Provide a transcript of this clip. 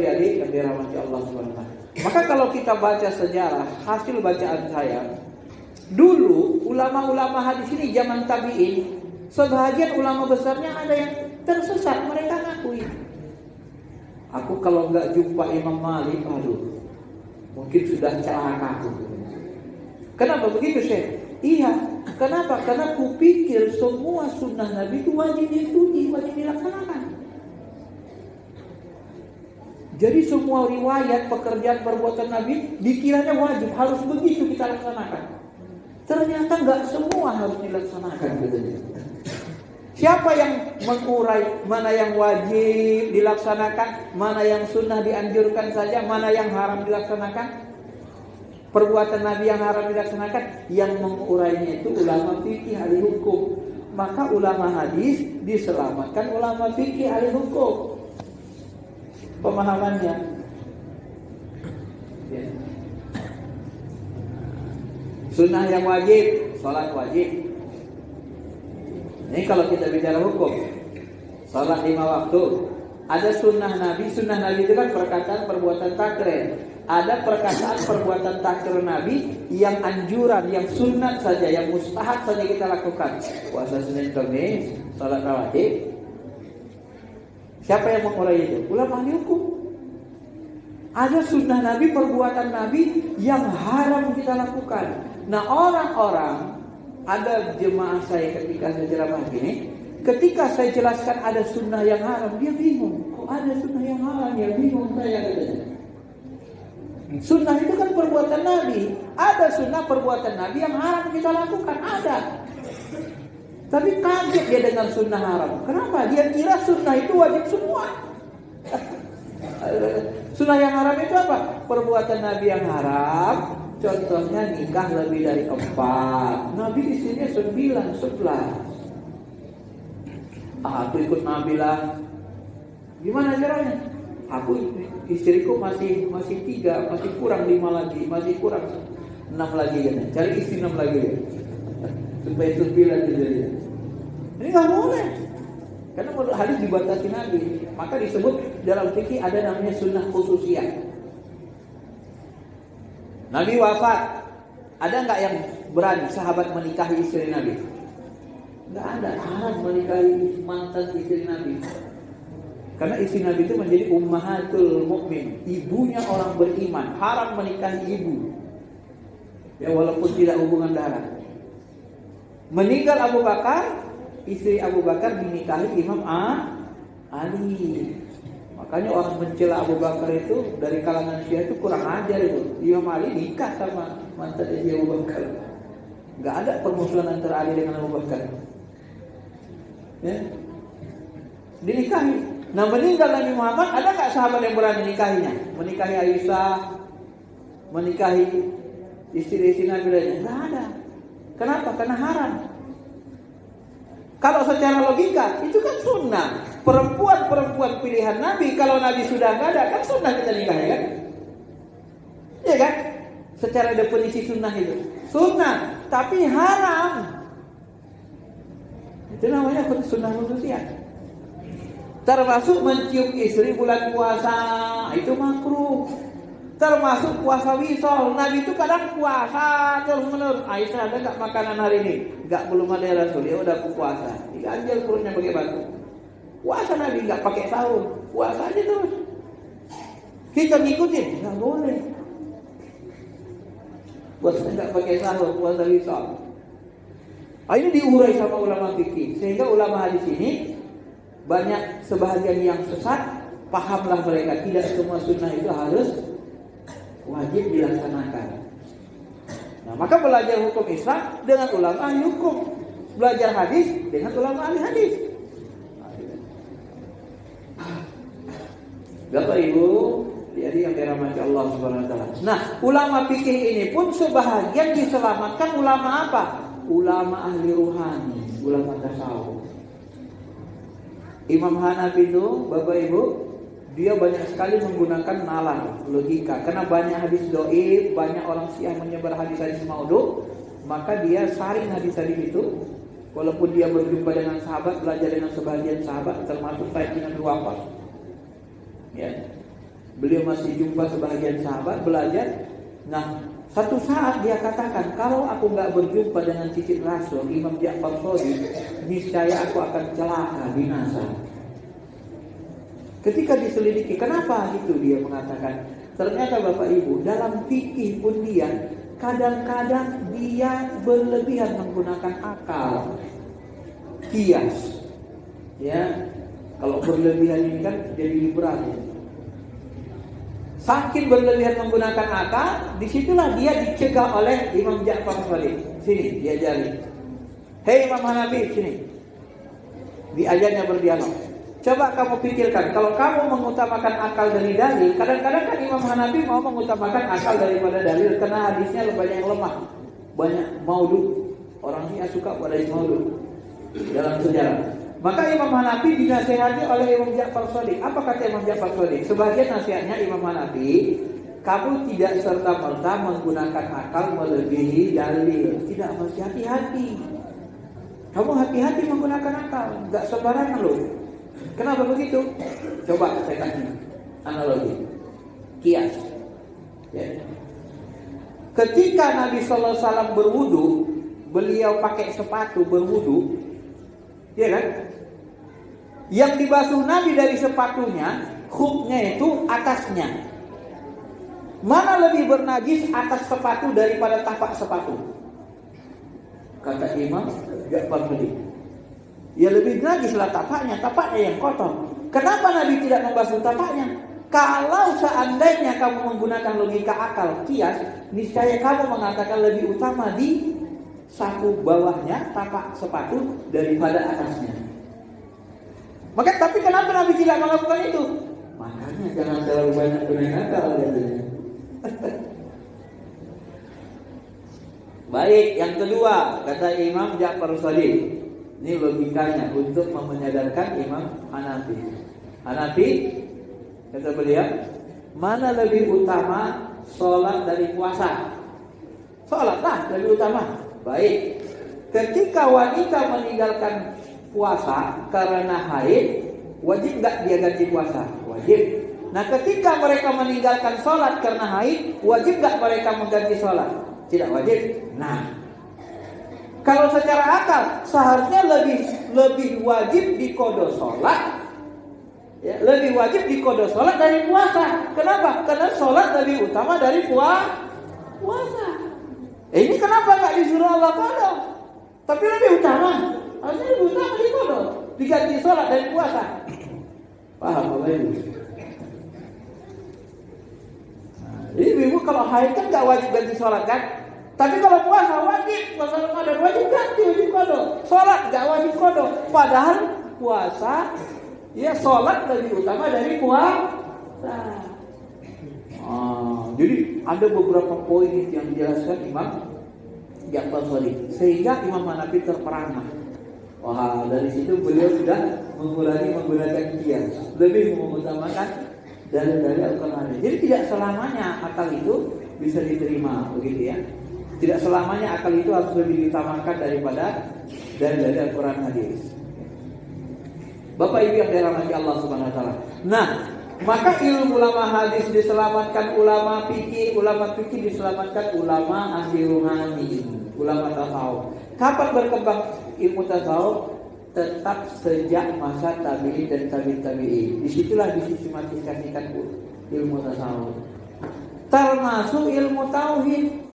Adik yang dirahmati Allah SWT. Maka kalau kita baca sejarah, hasil bacaan saya, dulu ulama-ulama hadis ini zaman tabi'in, sebahagian ulama besarnya ada yang tersesat, mereka ngakui. Aku kalau nggak jumpa Imam Malik, mungkin sudah celaka aku. Kenapa begitu, Syekh? Iya, kenapa? Karena kupikir semua sunnah Nabi itu wajib diikuti, wajib dilaksanakan. Jadi semua riwayat pekerjaan perbuatan Nabi dikiranya wajib, harus begitu kita laksanakan. Ternyata nggak semua harus dilaksanakan. Siapa yang mengurai mana yang wajib dilaksanakan, mana yang sunnah dianjurkan saja, mana yang haram dilaksanakan? Perbuatan Nabi yang haram dilaksanakan, yang mengurainya itu ulama fikih ahli hukum. Maka ulama hadis diselamatkan ulama fikih ahli hukum. Pemahamannya. Ya. Sunnah yang wajib, sholat wajib. Ini kalau kita bicara hukum, sholat 5 waktu. Ada sunnah Nabi itu kan perkataan perbuatan takrir. Ada perkataan perbuatan takrir Nabi yang anjuran, yang sunat saja, yang mustahab saja kita lakukan. Puasa Senin Kamis, sholat rawatib. Siapa yang mengurai itu? Ulama ahli hukum. Ada sunnah Nabi, perbuatan Nabi yang haram kita lakukan. Nah, orang-orang, ada jemaah saya ketika saya ceramah gini, ketika saya jelaskan ada sunnah yang haram, dia bingung. Kok ada sunnah yang haram? Ya bingung saya katanya. Sunnah itu kan perbuatan Nabi. Ada sunnah perbuatan Nabi yang haram kita lakukan, ada. Tapi kaget dia dengan sunnah haram. Kenapa? Dia kira sunnah itu wajib semua. Sunnah yang haram itu apa? Perbuatan Nabi yang haram. Contohnya nikah lebih dari 4. Nabi istrinya 9, 11. Aku ikut Nabi lah. Gimana caranya? Aku istriku masih 3, masih kurang 5 lagi, masih kurang 6 lagi kan. Cari istri 6 lagi ya. Supaya 9 jadi. Ini nggak boleh. Karena menurut hadis dibatasi Nabi. Maka disebut dalam fikih ada namanya sunnah khususiyah. Nabi wafat, ada nggak yang berani sahabat menikahi istri Nabi? Nggak ada. Haram menikahi mantan istri Nabi. Karena istri Nabi itu menjadi ummahatul mukmin, ibunya orang beriman. Haram menikahi ibu, ya walaupun tidak hubungan darah. Meninggal Abu Bakar, istri Abu Bakar dinikahi Imam Ali. Makanya orang mencela Abu Bakar itu dari kalangan Syiah itu kurang ajar itu. Imam Ali nikah sama mantan istri Abu Bakar. Gak ada permusuhan antara Ali dengan Abu Bakar. Ya, dinikahi. Nah, meninggal Nabi Muhammad, ada gak sahabat yang berani nikahinya? Menikahi Aisyah, menikahi istri-istri Nabi lainnya? Gak ada. Kenapa? Karena haram. Kalau secara logika, itu kan sunnah. Perempuan-perempuan pilihan Nabi, kalau Nabi sudah gak ada, kan sunnah kita nikahi kan? Iya kan? Secara definisi sunnah itu sunnah, tapi haram. Itu namanya sunnah khususiyah. Termasuk mencium istri bulan puasa, itu makruh. Termasuk puasa wisol. Nabi itu kadang puasa terus menerus. Aisyah, ada nggak makanan hari ini? Nggak, belum ada ya Rasul. Ya udah aku puasa. Diganjel perutnya pakai batu. Puasa Nabi nggak pakai sahur, puasa aja terus. Kita ngikutin, nggak boleh. Puasa nggak pakai sahur, puasa wisol. Ini diurai sama ulama fikih, sehingga ulama hadis ini banyak sebahagian yang sesat. Pahamlah mereka, tidak semua sunnah itu harus wajib dilaksanakan. Nah, maka belajar hukum Islam dengan ulama ahli hukum, belajar hadis dengan ulama ahli hadis. Bapak Ibu, jadi yang dirahmati Allah Subhanahu wa taala. Nah, ulama fikih ini pun sebahagian diselamatkan ulama apa? Ulama ahli ruhani, ulama tasawuf. Imam Hanafi itu, Bapak Ibu, dia banyak sekali menggunakan nalar, logika. Karena banyak hadis dhaif, banyak orang Syiah menyebar hadis-hadis maudhu, maka dia saring hadis-hadis itu. Walaupun dia berjumpa dengan sahabat, belajar dengan sebagian sahabat, termasuk saya dengan dua apa. Ya. Beliau masih jumpa sebagian sahabat belajar. Nah, satu saat dia katakan, kalau aku nggak berjumpa dengan cicit Rasul Imam Ja'far Shadiq, niscaya aku akan celaka, binasa. Ketika diselidiki, kenapa gitu dia mengatakan? Ternyata Bapak Ibu, dalam fikih pun dia kadang-kadang dia berlebihan menggunakan akal, kias. Ya, kalau berlebihan ini kan jadi berat. Saking berlebihan menggunakan akal, disitulah dia dicegah oleh Imam Ja'far Shadiq. Sini, diajari. Hei Imam Hanafi, sini. Diajarnya berdialog. Coba kamu pikirkan, kalau kamu mengutamakan akal dari dalil, kadang-kadang kan Imam Hanafi mau mengutamakan akal daripada dalil, karena hadisnya banyak yang lemah, banyak maudhu. Orang Syiah suka pada maudhu dalam sejarah. Maka Imam Hanafi dinasihati oleh Imam Ja'far Shadiq. Apa kata Imam Ja'far Shadiq? Sebagian nasihatnya Imam Hanafi, kamu tidak serta-merta menggunakan akal melebihi dalil. Tidak, mesti hati-hati. Kamu hati-hati menggunakan akal, nggak sembarangan loh. Kenapa begitu? Coba saya kasih analogi, kias. Ya. Ketika Nabi Sallallahu Alaihi Wasallam berwudu, beliau pakai sepatu berwudu, ya kan? Yang dibasuh Nabi dari sepatunya, khufnya itu atasnya. Mana lebih bernajis, atas sepatu daripada tapak sepatu? Kata Imam Ja'far Shadiq, ya lebih najislah tapaknya yang kotor. Kenapa Nabi tidak membasuh tapaknya? Kalau seandainya kamu menggunakan logika akal, kias, niscaya kamu mengatakan lebih utama di saku bawahnya tapak sepatu daripada atasnya. Maka tapi kenapa Nabi tidak melakukan itu? Makanya jangan terlalu banyak gunakan akal. Baik, yang kedua kata Imam Ja'far Shadiq. Ini logikanya untuk menyadarkan Imam Hanafi. Hanafi kata beliau, mana lebih utama sholat dari puasa? Sholat lah lebih utama. Baik, ketika wanita meninggalkan puasa karena haid, wajib nggak dia ganti puasa? Wajib. Nah, ketika mereka meninggalkan sholat karena haid, wajib nggak mereka mengganti sholat? Tidak wajib. Nah, kalau secara akal seharusnya lebih wajib diqodho sholat, ya, lebih wajib diqodho sholat dari puasa. Kenapa? Karena sholat lebih utama dari puasa. Ini kenapa nggak disuruh Allah qodho? Tapi lebih utama. Harusnya lebih utama diqodho, diganti sholat dari puasa. Paham Bapak Ibu? Nah, jadi ibu kalau haid kan nggak wajib ganti sholat kan? Tapi kalau puasa wajib, puasa Ramadan wajib ganti, wajib qodho. Sholat nggak wajib qodho. Padahal puasa, ya sholat lebih utama dari puasa. Jadi ada beberapa poin yang dijelaskan Imam Ja'far Shadiq, sehingga Imam Hanafi terperangah. Wah, dari situ beliau sudah mengurangi menggunakan kias, lebih mengutamakan dari Al-Quran. Jadi tidak selamanya akal itu bisa diterima, begitu ya. Tidak selamanya akal itu harus lebih diutamakan daripada dari Al-Quran hadis. Bapak Ibu yang dirahmati Allah Subhanahu wa taala. Nah, maka ilmu ulama hadis diselamatkan, ulama fikih diselamatkan, ulama ahli rohani, ulama tasawuf. Kapan berkembang ilmu tasawuf? Tetap sejak masa tabi'in dan tabi'in. Disitulah disistematikan ilmu tasawuf. Termasuk ilmu tauhid.